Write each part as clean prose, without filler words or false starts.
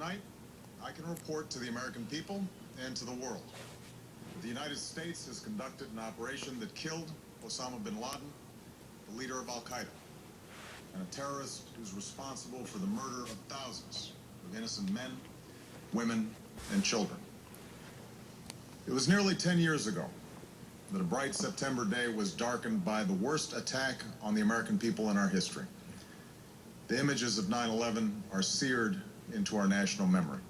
Tonight, I can report to the American people and to the world that the United States has conducted an operation that killed Osama bin Laden, the leader of Al-Qaeda, and a terrorist who's responsible for the murder of thousands of innocent men, women, and children. It was nearly 10 years ago that a bright September day was darkened by the worst attack on the American people in our history. The images of 9/11 are seared into our national memory.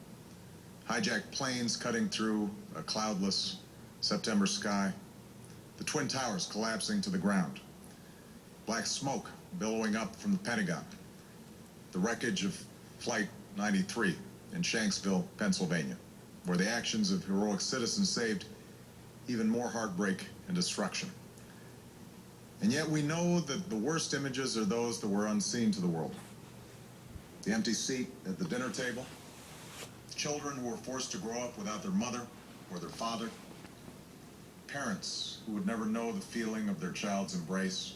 Hijacked planes cutting through a cloudless September sky, the Twin Towers collapsing to the ground, black smoke billowing up from the Pentagon, the wreckage of Flight 93 in Shanksville, Pennsylvania, where the actions of heroic citizens saved even more heartbreak and destruction. And yet we know that the worst images are those that were unseen to the world. The empty seat at the dinner table, children who were forced to grow up without their mother or their father, parents who would never know the feeling of their child's embrace,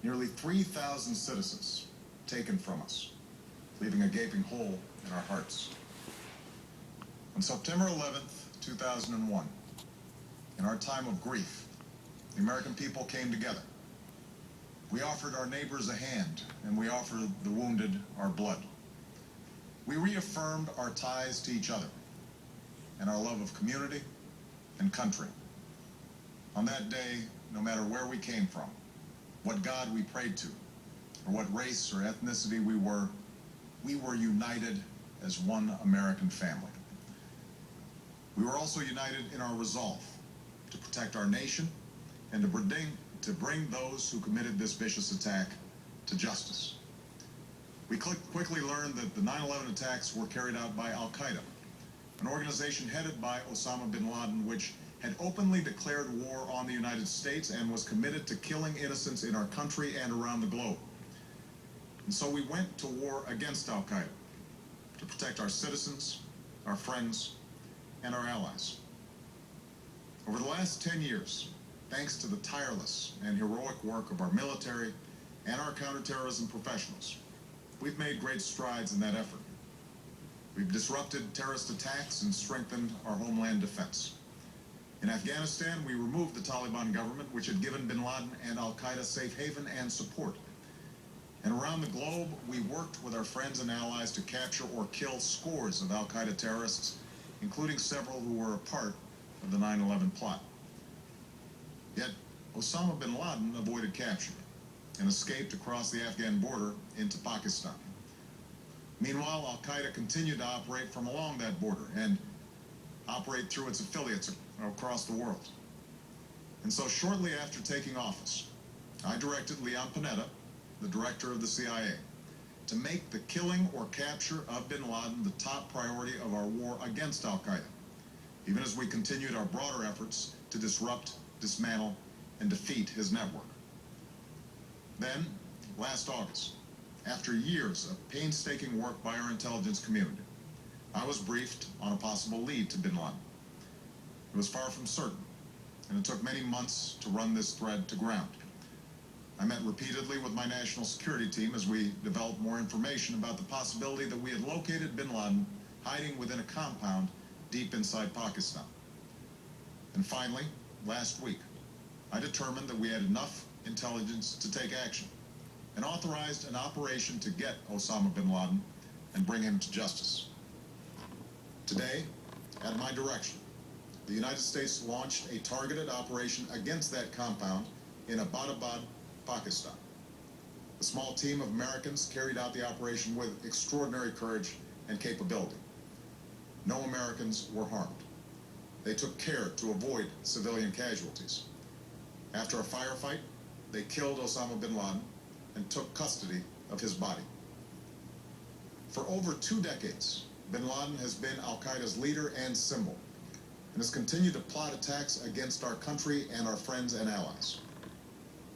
nearly 3,000 citizens taken from us, leaving a gaping hole in our hearts. On September 11th, 2001, in our time of grief, the American people came together. We offered our neighbors a hand, and we offered the wounded our blood. We reaffirmed our ties to each other and our love of community and country. On that day, no matter where we came from, what God we prayed to, or what race or ethnicity we were united as one American family. We were also united in our resolve to protect our nation and to bring those who committed this vicious attack to justice. We quickly learned that the 9/11 attacks were carried out by Al-Qaeda, an organization headed by Osama bin Laden, which had openly declared war on the United States and was committed to killing innocents in our country and around the globe. And so we went to war against Al-Qaeda to protect our citizens, our friends, and our allies. Over the last 10 years, thanks to the tireless and heroic work of our military and our counterterrorism professionals, we've made great strides in that effort. We've disrupted terrorist attacks and strengthened our homeland defense. In Afghanistan, we removed the Taliban government, which had given bin Laden and Al-Qaeda safe haven and support. And around the globe, we worked with our friends and allies to capture or kill scores of Al-Qaeda terrorists, including several who were a part of the 9/11 plot. Yet, Osama bin Laden avoided capture and escaped across the Afghan border into Pakistan. Meanwhile, Al-Qaeda continued to operate from along that border and operate through its affiliates across the world. And so shortly after taking office, I directed Leon Panetta, the director of the CIA, to make the killing or capture of bin Laden the top priority of our war against Al-Qaeda, even as we continued our broader efforts to disrupt, dismantle, and defeat his network. Then, last August, after years of painstaking work by our intelligence community, I was briefed on a possible lead to bin Laden. It was far from certain, and it took many months to run this thread to ground. I met repeatedly with my national security team as we developed more information about the possibility that we had located bin Laden hiding within a compound deep inside Pakistan. And finally, last week, I determined that we had enough intelligence to take action and authorized an operation to get Osama bin Laden and bring him to justice. Today, at my direction, the United States launched a targeted operation against that compound in Abbottabad, Pakistan. A small team of Americans carried out the operation with extraordinary courage and capability. No Americans were harmed. They took care to avoid civilian casualties. After a firefight, they killed Osama bin Laden and took custody of his body. For over 2 decades, bin Laden has been Al-Qaeda's leader and symbol, and has continued to plot attacks against our country and our friends and allies.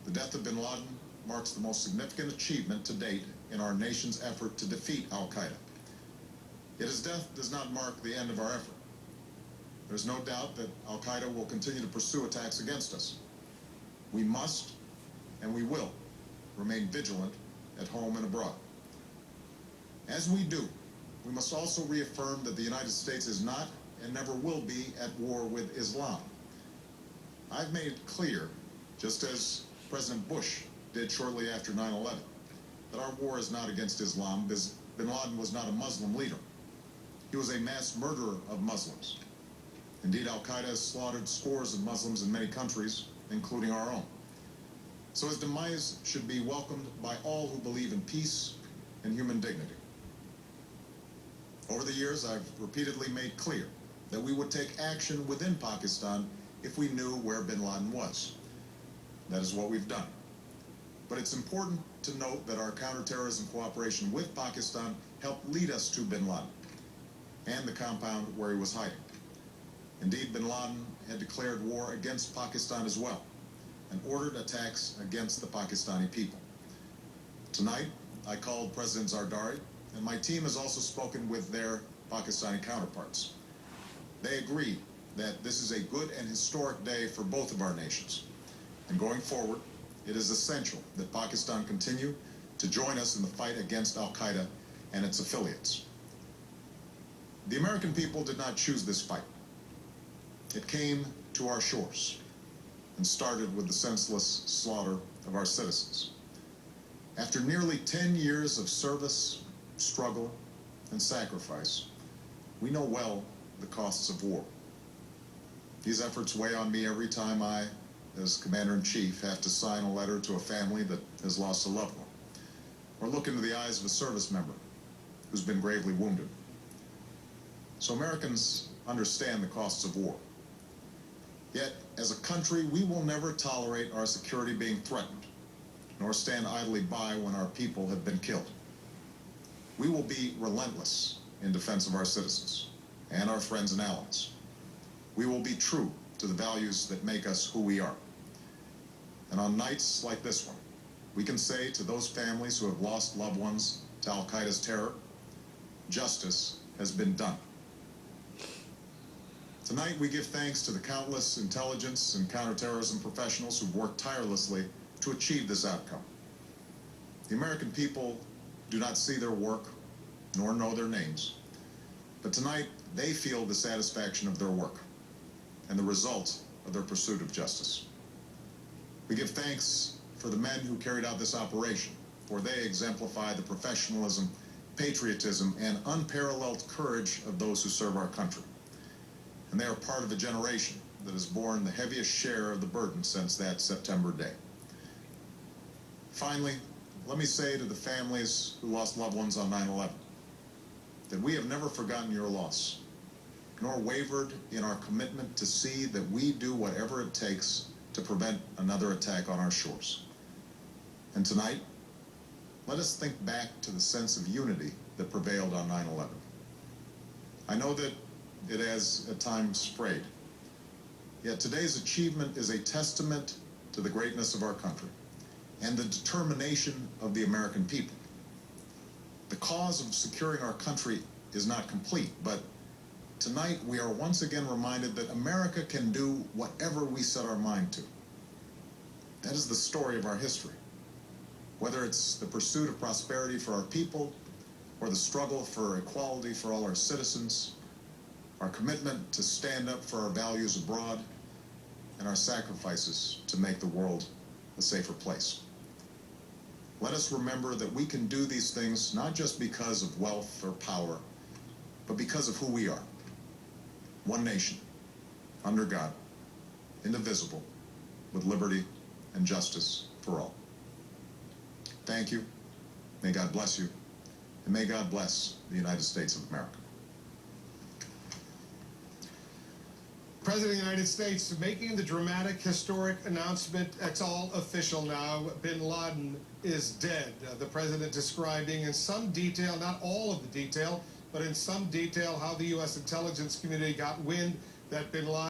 The death of bin Laden marks the most significant achievement to date in our nation's effort to defeat Al-Qaeda. Yet his death does not mark the end of our effort. There's no doubt that Al-Qaeda will continue to pursue attacks against us. We must, and we will, remain vigilant at home and abroad. As we do, we must also reaffirm that the United States is not and never will be at war with Islam. I've made it clear, just as President Bush did shortly after 9/11, that our war is not against Islam, because bin Laden was not a Muslim leader. He was a mass murderer of Muslims. Indeed, Al-Qaeda has slaughtered scores of Muslims in many countries, including our own. So his demise should be welcomed by all who believe in peace and human dignity. Over the years, I've repeatedly made clear that we would take action within Pakistan if we knew where bin Laden was. That is what we've done. But it's important to note that our counterterrorism cooperation with Pakistan helped lead us to bin Laden and the compound where he was hiding. Indeed, bin Laden had declared war against Pakistan as well and ordered attacks against the Pakistani people. Tonight, I called President Zardari, and my team has also spoken with their Pakistani counterparts. They agree that this is a good and historic day for both of our nations. And going forward, it is essential that Pakistan continue to join us in the fight against Al-Qaeda and its affiliates. The American people did not choose this fight. It came to our shores and started with the senseless slaughter of our citizens. After nearly 10 years of service, struggle, and sacrifice, we know well the costs of war. These efforts weigh on me every time I, as Commander-in-Chief, have to sign a letter to a family that has lost a loved one, or look into the eyes of a service member who's been gravely wounded. So Americans understand the costs of war. Yet, as a country, we will never tolerate our security being threatened, nor stand idly by when our people have been killed. We will be relentless in defense of our citizens and our friends and allies. We will be true to the values that make us who we are. And on nights like this one, we can say to those families who have lost loved ones to Al-Qaeda's terror, justice has been done. Tonight, we give thanks to the countless intelligence and counterterrorism professionals who've worked tirelessly to achieve this outcome. The American people do not see their work, nor know their names, but tonight they feel the satisfaction of their work and the result of their pursuit of justice. We give thanks for the men who carried out this operation, for they exemplify the professionalism, patriotism, and unparalleled courage of those who serve our country. And they are part of a generation that has borne the heaviest share of the burden since that September day. Finally, let me say to the families who lost loved ones on 9/11 that we have never forgotten your loss, nor wavered in our commitment to see that we do whatever it takes to prevent another attack on our shores. And tonight, let us think back to the sense of unity that prevailed on 9/11. I know that it has at times frayed, yet today's achievement is a testament to the greatness of our country and the determination of the American people. The cause of securing our country is not complete, but tonight we are once again reminded that America can do whatever we set our mind to. That is the story of our history. Whether it's the pursuit of prosperity for our people, or the struggle for equality for all our citizens, our commitment to stand up for our values abroad, and our sacrifices to make the world a safer place. Let us remember that we can do these things not just because of wealth or power, but because of who we are. One nation, under God, indivisible, with liberty and justice for all. Thank you. May God bless you. And may God bless the United States of America. President of the United States making the dramatic, historic announcement. It's all official now. Bin Laden is dead. The president describing in some detail, not all of the detail, but in some detail, how the U.S. intelligence community got wind that bin Laden